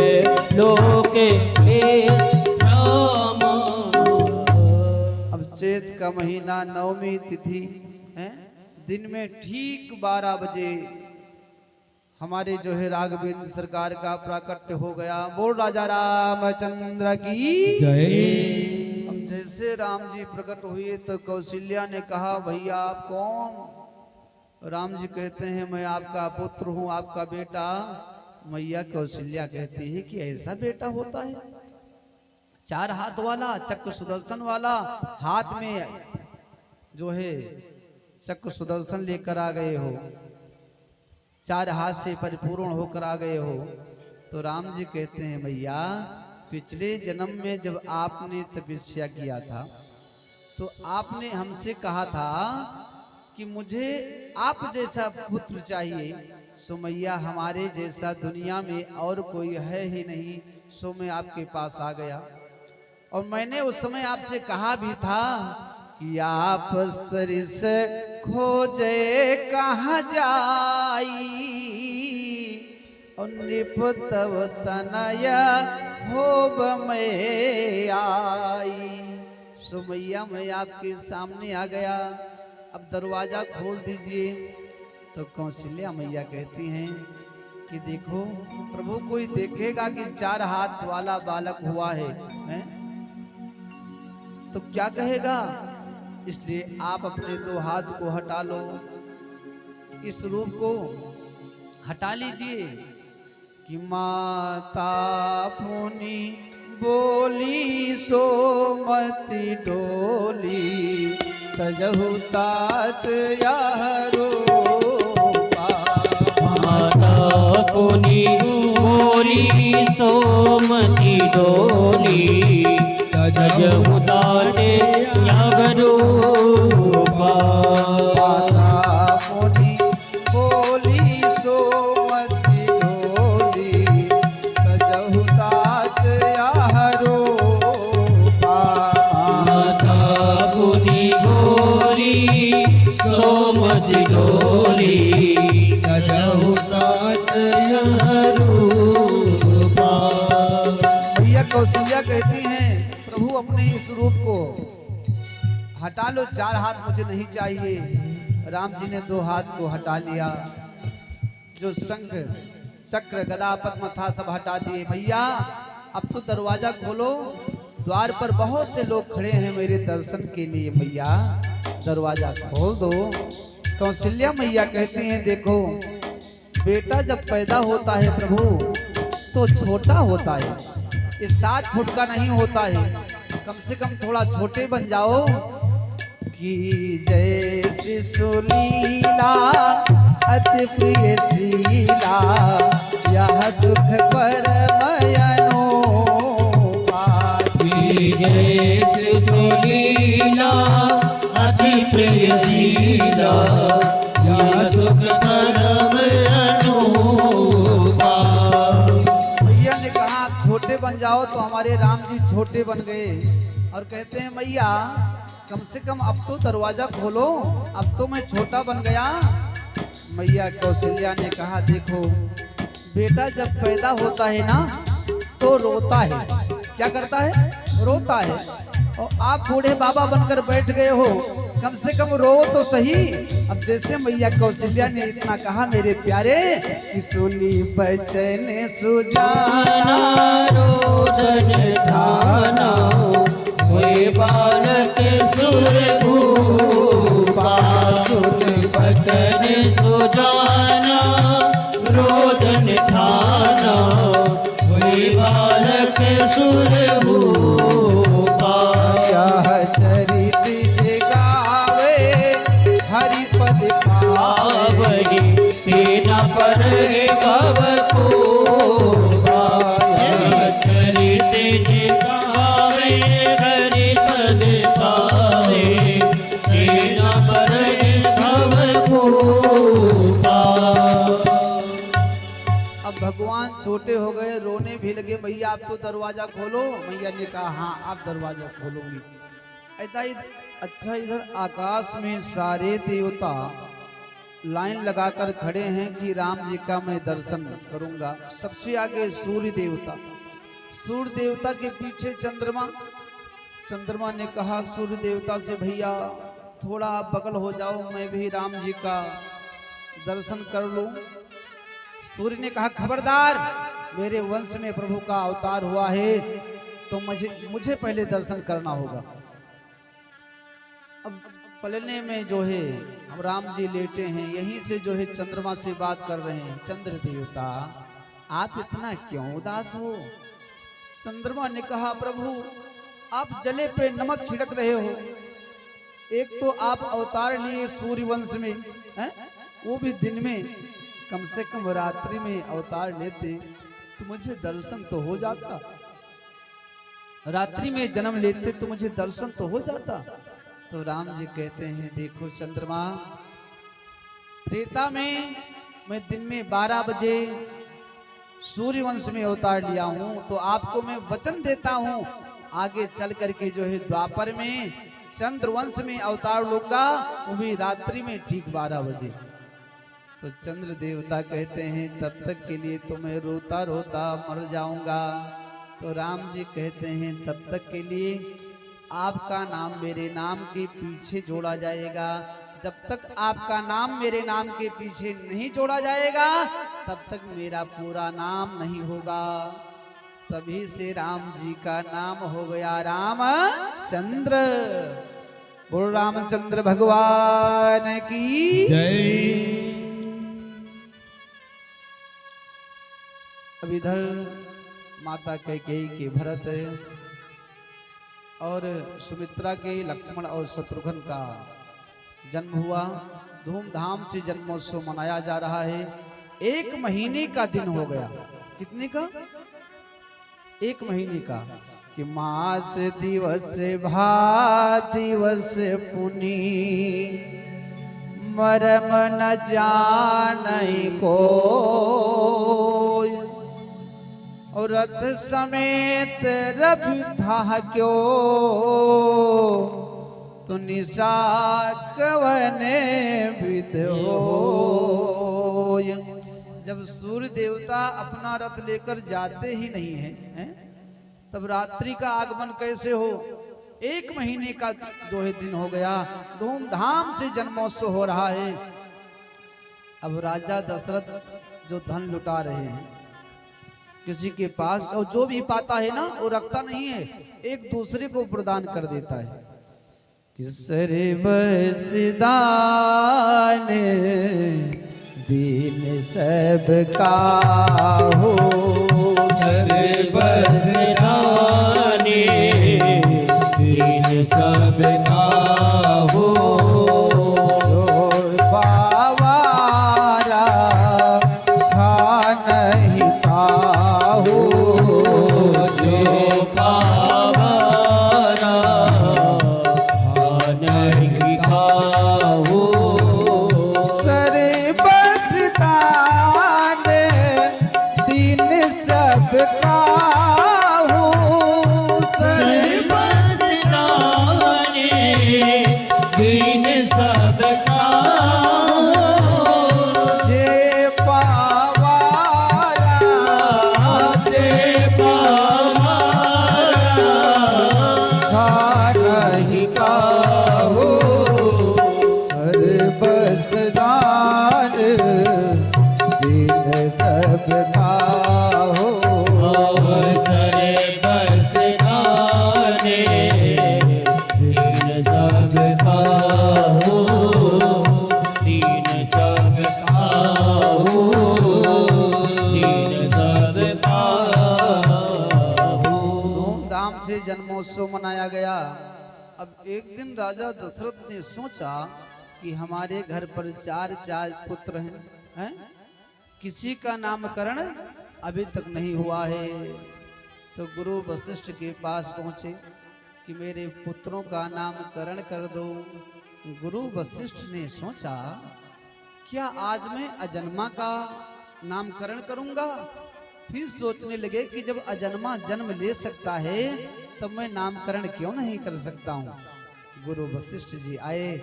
लोके विश्राम। अब चैत का महीना, नवमी तिथि है, दिन में ठीक 12 बजे हमारे जो है राघवेंद्र सरकार का प्राकट्य हो गया। बोल राजा रामचंद्र की जय। अब जैसे राम जी प्रकट हुए तो कौशल्या ने कहा, भैया आप कौन? राम जी कहते हैं, मैं आपका पुत्र हूँ, आपका बेटा। मैया कौशल्या कहती है कि ऐसा बेटा होता है? 4 हाथ वाला, चक्र सुदर्शन वाला, हाथ में जो है चक्र सुदर्शन लेकर आ गए हो, 4 हाथ से परिपूर्ण होकर आ गए हो। तो राम जी कहते हैं, मैया पिछले जन्म में जब आपने तपस्या किया था, तो आपने हमसे कहा था कि मुझे आप जैसा पुत्र चाहिए। सो मैया हमारे जैसा दुनिया में और कोई है ही नहीं, सो मैं आपके पास आ गया। और मैंने उस समय आपसे कहा भी था कि आप सरिस खोजे कहाँ जाई, और निपतव तनया होब में आई। सो मैया मैं आपके सामने आ गया, अब दरवाजा खोल दीजिए। तो कौशल्या मैया कहती हैं कि देखो प्रभु, कोई देखेगा कि 4 हाथ वाला बालक हुआ है, हैं? तो क्या कहेगा? इसलिए आप अपने 2 हाथ को हटा लो, इस रूप को हटा लीजिए। कि माता पुनि बोली सोमति डोली, तजहु तात यारो माता पुनि बोली सोमति डोली, तजहु तात यारो माता पुनि बोली सोमति डोली, तजहु तात यारो माता पुनि बोली सोमति डोली, तजहु तात यारो। भैया कौशल्या कहती हैं, प्रभु अपने इस रूप को हटा लो, 4 हाथ मुझे नहीं चाहिए। राम जी ने 2 हाथ को हटा लिया, जो शंख चक्र गदा पद्म था सब हटा दिए। भैया अब तो दरवाजा खोलो, द्वार पर बहुत से लोग खड़े हैं मेरे दर्शन के लिए, मैया दरवाजा खोल दो। कौशल्या मैया कहती हैं, देखो बेटा जब पैदा होता है प्रभु तो छोटा होता है, ये 7 फुट का नहीं होता है, कम से कम थोड़ा छोटे बन जाओ की जैसी सुलीला अति प्रिय शीला यह सुख परमयनोपा जैसे सुलीला अति प्रिय शीला यह सुख परम अनूपा। मैया ने कहा आप छोटे बन जाओ, तो हमारे राम जी छोटे बन गए और कहते हैं मैया कम से कम अब तो दरवाजा खोलो, अब तो मैं छोटा बन गया। मैया कौशल्या ने कहा देखो बेटा जब पैदा होता है ना तो रोता है, क्या करता है, रोता है। और आप बूढ़े बाबा बनकर बैठ गए हो, कम से कम रो तो सही। अब जैसे मैया कौशल्या ने इतना कहा मेरे प्यारे कि सुनी बचन सुजाना रोदन ठाना वे बालक सुरभूपा। सुन बचन सुजाना रोदन ठाना वे बालक सुरभूपा। यह चरित जे गावे हरिपद पावे तेना पर भव को चरित जे गावे हरिपद पावे तेना पर भव को। अब भगवान छोटे हो गए, रोने भी लगे, मैया आप तो दरवाजा खोलो। मैया ने कहा हाँ आप दरवाजा खोलूंगी। अच्छा इधर आकाश में सारे देवता लाइन लगाकर खड़े हैं कि राम जी का मैं दर्शन करूंगा। सबसे आगे सूर्य देवता, सूर्य देवता के पीछे चंद्रमा। चंद्रमा ने कहा सूर्य देवता से भैया थोड़ा आप बगल हो जाओ, मैं भी राम जी का दर्शन कर लूं। सूर्य ने कहा खबरदार, मेरे वंश में प्रभु का अवतार हुआ है तो मुझे पहले दर्शन करना होगा। अब पलने में जो है हम राम जी लेटे हैं, यहीं से जो है चंद्रमा से बात कर रहे हैं। चंद्र देवता आप इतना क्यों उदास हो? चंद्रमा ने कहा प्रभु आप जले पे नमक छिड़क रहे हो। एक तो आप अवतार लिए सूर्य वंश में हैं, वो भी दिन में, कम से कम रात्रि में अवतार लेते तो मुझे दर्शन तो हो जाता, रात्रि में जन्म लेते तो मुझे दर्शन तो हो जाता। तो राम जी कहते हैं देखो चंद्रमा, त्रेता में मैं दिन में 12 बजे सूर्य वंश में अवतार लिया हूं, तो आपको मैं वचन देता हूं आगे चल करके जो है द्वापर में चंद्र वंश में अवतार लूंगा, वो भी रात्रि में ठीक 12 बजे। तो चंद्र देवता कहते हैं तब तक के लिए तो मैं रोता रोता मर जाऊंगा। तो राम जी कहते हैं तब तक के लिए आपका नाम मेरे नाम के पीछे जोड़ा जाएगा। जब तक आपका नाम मेरे नाम के पीछे नहीं जोड़ा जाएगा तब तक मेरा पूरा नाम नहीं होगा। तभी से राम जी का नाम हो गया रामचंद्र। बोल रामचंद्र भगवान की जय। अब इधर माता कैकेयी के भरत और सुमित्रा के लक्ष्मण और शत्रुघ्न का जन्म हुआ। धूमधाम से जन्मोत्सव मनाया जा रहा है। 1 महीने का दिन हो गया। कितने का? 1 महीने का। कि मास दिवस भा दिवस पुनी मरम न जानई को, और रथ समेत रवि था क्यों तो निशा कवने विद हो। जब सूर्य देवता अपना रथ लेकर जाते ही नहीं हैं, तब रात्रि का आगमन कैसे हो? 1 महीने का जो है दिन हो गया। धूमधाम से जन्मोत्सव हो रहा है। अब राजा दशरथ जो धन लुटा रहे हैं किसी के पास, और जो भी पाता है ना वो रखता नहीं है, एक दूसरे को प्रदान कर देता है। किसरे बसदान दीन सब का हो, सरे बसदाने दीन सब का हो। खाओ अवसर बस खाने दीन सब खाओ दीन सब खाओ दीन सब खाओ। धूमधाम से जन्मोत्सव मनाया गया। अब एक दिन राजा दशरथ ने सोचा कि हमारे घर पर चार पुत्र हैं, किसी का नामकरण अभी तक नहीं हुआ है। तो गुरु वशिष्ठ के पास पहुंचे कि मेरे पुत्रों का नामकरण कर दो। गुरु वशिष्ठ ने सोचा क्या आज मैं अजन्मा का नामकरण करूंगा। फिर सोचने लगे कि जब अजन्मा जन्म ले सकता है तब मैं नामकरण क्यों नहीं कर सकता हूँ। गुरु वशिष्ठ जी आए,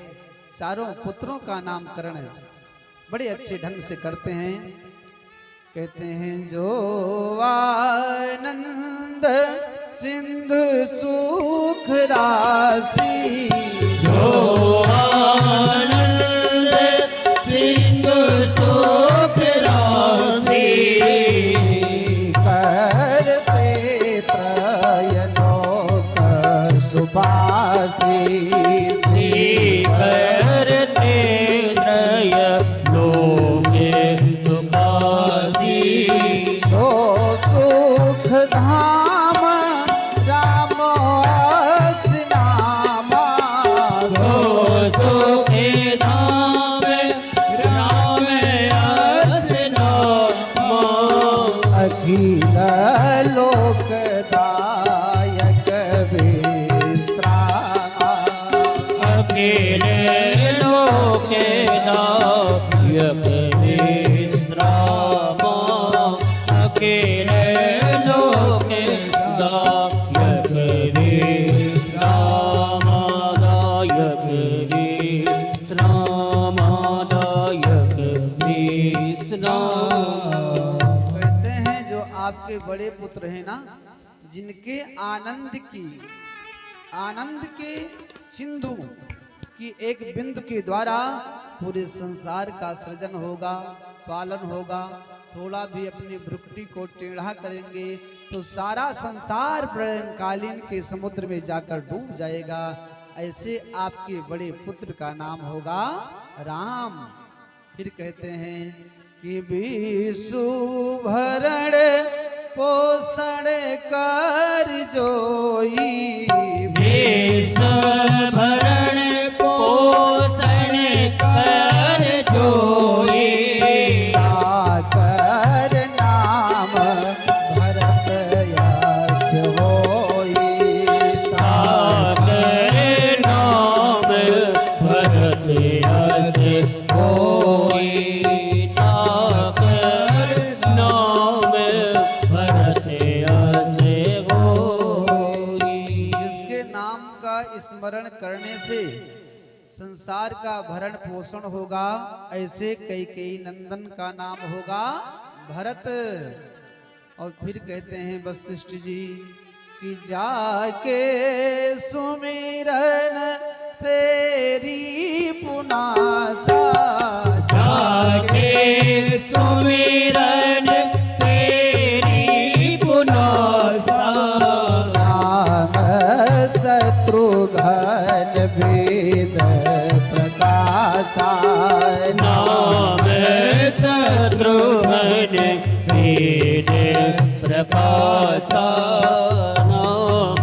चारों पुत्रों का नामकरण बड़े अच्छे ढंग से करते हैं। कहते हैं जो आनंद सिंधु सुख राशि जो आनंद सिंधु सुख राशि करते त्रयलोक सुबासी करते त्रय लोके सुबासी सो सुख धाम राम नामा सो सुखे धाम राम यस नाम अखिल लोकदायक विश्राम अकेले लोके दायक विश्राम अकेले लोके दायक विश्राम दायक विश्राम दायक विश्राम। कहते हैं जो आपके बड़े पुत्र हैं ना, जिनके आनंद के सिंधु की एक बिंदु के द्वारा पूरे संसार का सृजन होगा, पालन होगा। थोड़ा भी अपनी भ्रुकुटी को टेढ़ा करेंगे तो सारा संसार प्रलयकालीन के समुद्र में जाकर डूब जाएगा। ऐसे आपके बड़े पुत्र का नाम होगा राम। फिर कहते हैं कि विषुभरण पोषण कर जोई भरण पोषण कर जोई कर नाम भरत यश होई ताकर नाम भरत यश होई ताकर नाम भरत यश होई। जिसके नाम का स्मरण करने से संसार का भरण पोषण होगा, ऐसे कैकेयी नंदन का नाम होगा भरत। और फिर कहते हैं वशिष्ठ जी कि जाके सुमिरन तेरी पुनासा जाके सुमिरन तेरी पुनासा राम शत्रुघ्न भेद प्रकाशा नाम शत्रुघ्न वेद प्रकाशा नाम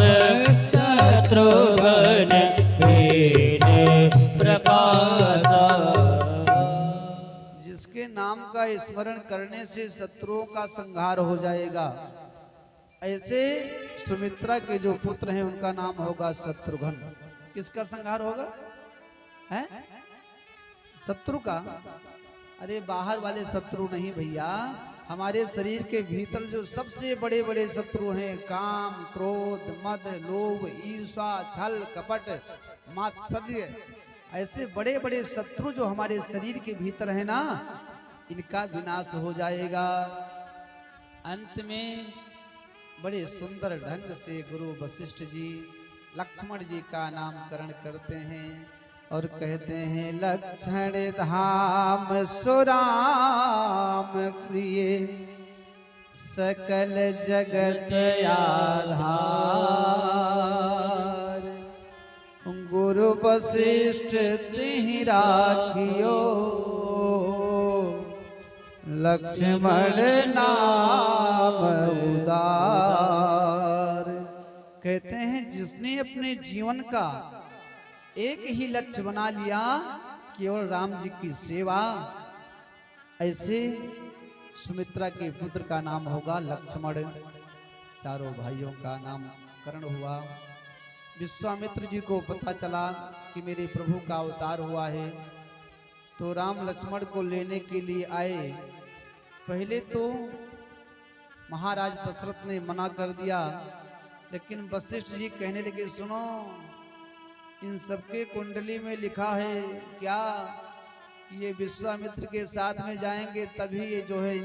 शत्रुघ्न वेद प्रकाशा। जिसके नाम का स्मरण करने से शत्रुओं का संहार हो जाएगा। ऐसे सुमित्रा के जो पुत्र हैं उनका नाम होगा शत्रुघ्न। किसका संहार होगा? है शत्रु का? अरे बाहर वाले शत्रु नहीं भैया, हमारे शरीर के भीतर जो सबसे बड़े बड़े शत्रु हैं, काम क्रोध मद लोभ ईर्ष्या छल कपट मात्सर्य, ऐसे बड़े बड़े शत्रु जो हमारे शरीर के भीतर है ना, इनका विनाश हो जाएगा। अंत में बड़े सुंदर ढंग से गुरु वशिष्ठ जी लक्ष्मण जी का नामकरण करते हैं और कहते हैं लक्ष्मण धाम सुराम प्रिय सकल जगत आधार, गुरु वशिष्ठ तिहि राखियो, लक्ष्मण नाम उदार। कहते हैं जिसने अपने जीवन का एक ही लक्ष्य बना लिया, केवल राम जी की सेवा, ऐसे सुमित्रा के पुत्र का नाम होगा लक्ष्मण। चारों भाइयों का नामकरण हुआ। विश्वामित्र जी को पता चला कि मेरे प्रभु का अवतार हुआ है, तो राम लक्ष्मण को लेने के लिए आए। पहले तो महाराज दशरथ ने मना कर दिया, लेकिन वशिष्ठ जी कहने लगे सुनो, इन सबके कुंडली में लिखा है क्या कि ये विश्वामित्र के साथ में जाएंगे तभी ये जो है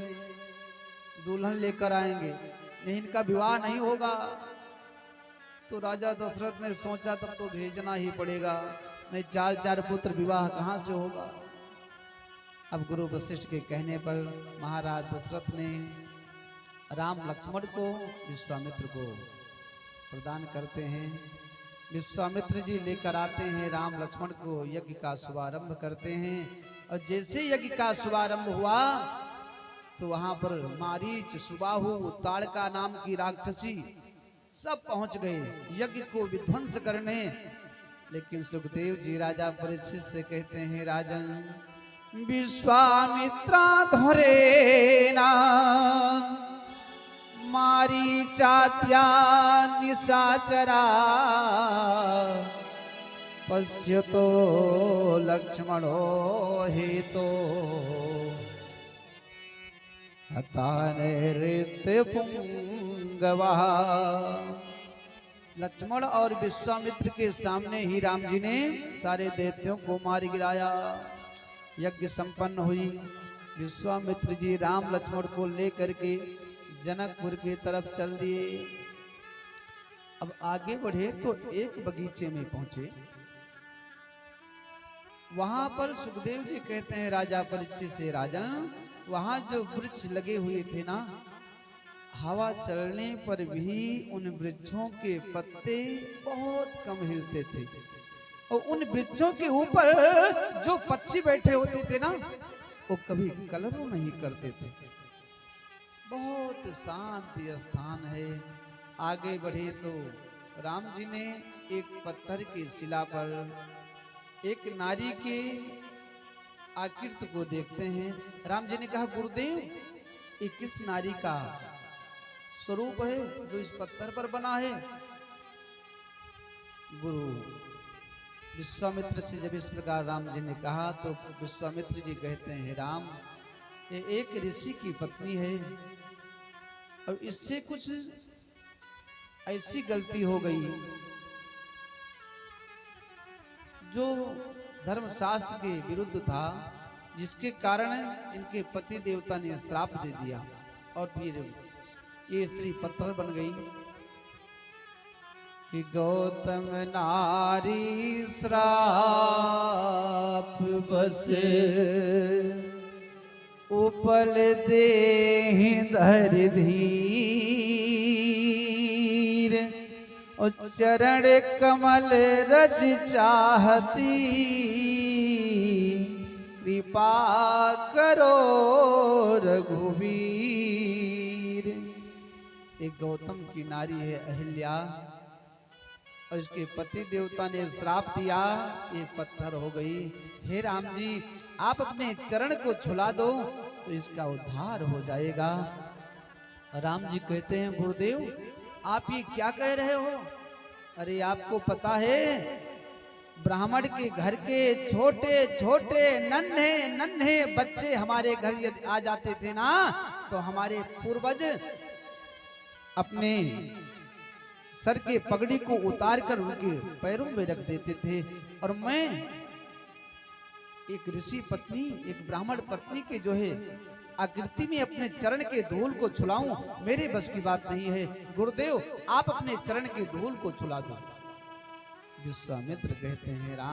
दुल्हन लेकर आएंगे, नहीं इनका विवाह नहीं होगा। तो राजा दशरथ ने सोचा तब तो भेजना ही पड़ेगा, नहीं चार चार पुत्र विवाह कहाँ से होगा। अब गुरु वशिष्ठ के कहने पर महाराज दशरथ ने राम लक्ष्मण को विश्वामित्र को प्रदान करते हैं। विश्वामित्र जी लेकर आते हैं राम लक्ष्मण को, यज्ञ का शुभारंभ करते हैं। और जैसे यज्ञ का शुभारंभ हुआ तो वहां पर मारीच, सुबाहु, ताड़का नाम की राक्षसी सब पहुंच गए यज्ञ को विध्वंस करने। लेकिन सुखदेव जी राजा परीक्षित से कहते हैं राजन, विश्वामित्रा धरेना मारीचात्या निशाचरा, पश्यतो लक्ष्मणो हेतो हताने ऋतपुंगवा। लक्ष्मण और विश्वामित्र के सामने ही राम जी ने सारे दैत्यों को मार गिराया। यज्ञ संपन्न हुई। विश्वामित्र जी राम लक्ष्मण को लेकर के जनकपुर की तरफ चल दिए। अब आगे बढ़े तो एक बगीचे में पहुंचे। वहां पर सुखदेव जी कहते हैं राजा परीक्षित से, राजन वहां जो वृक्ष लगे हुए थे ना, हवा चलने पर भी उन वृक्षों के पत्ते बहुत कम हिलते थे, और उन वृक्षों के ऊपर जो पक्षी बैठे होते थे ना, वो कभी कलरव नहीं करते थे। बहुत शांत स्थान है। आगे बढ़े तो राम जी ने एक पत्थर की शिला पर एक नारी के आकृति को देखते हैं। राम जी ने कहा गुरुदेव ये किस नारी का स्वरूप है जो इस पत्थर पर बना है। गुरु विश्वामित्र से जब इस प्रकार राम जी ने कहा तो विश्वामित्र जी कहते हैं राम ये एक ऋषि की पत्नी है, और इससे कुछ ऐसी गलती हो गई जो धर्मशास्त्र के विरुद्ध था, जिसके कारण इनके पति देवता ने श्राप दे दिया, और फिर ये स्त्री पत्थर बन गई कि गौतम नारी श्राप बस उपल देह धर धीर, और चरण कमल रज चाहती, कृपा करो रघुवीर। एक गौतम की नारी है अहिल्या, और इसके पति देवता ने श्राप दिया, ये पत्थर हो गई। हे राम जी आप अपने चरण को छुला दो तो इसका उद्धार हो जाएगा। राम जी कहते हैं गुरुदेव आप ये क्या कह रहे हो। अरे आपको पता है ब्राह्मण के घर के छोटे छोटे नन्हे नन्हे बच्चे हमारे घर यदि आ जाते थे ना, तो हमारे पूर्वज अपने सर के पगड़ी को उतार कर उनके पैरों में रख देते थे, और मैं एक ऋषि पत्नी, एक ब्राह्मण पत्नी के जो है आकृति में अपने चरण के धूल को छुलाऊं, मेरे बस की बात नहीं है। गुरुदेव आप अपने चरण के धूल को छुला दो। विश्वामित्र कहते हैं राम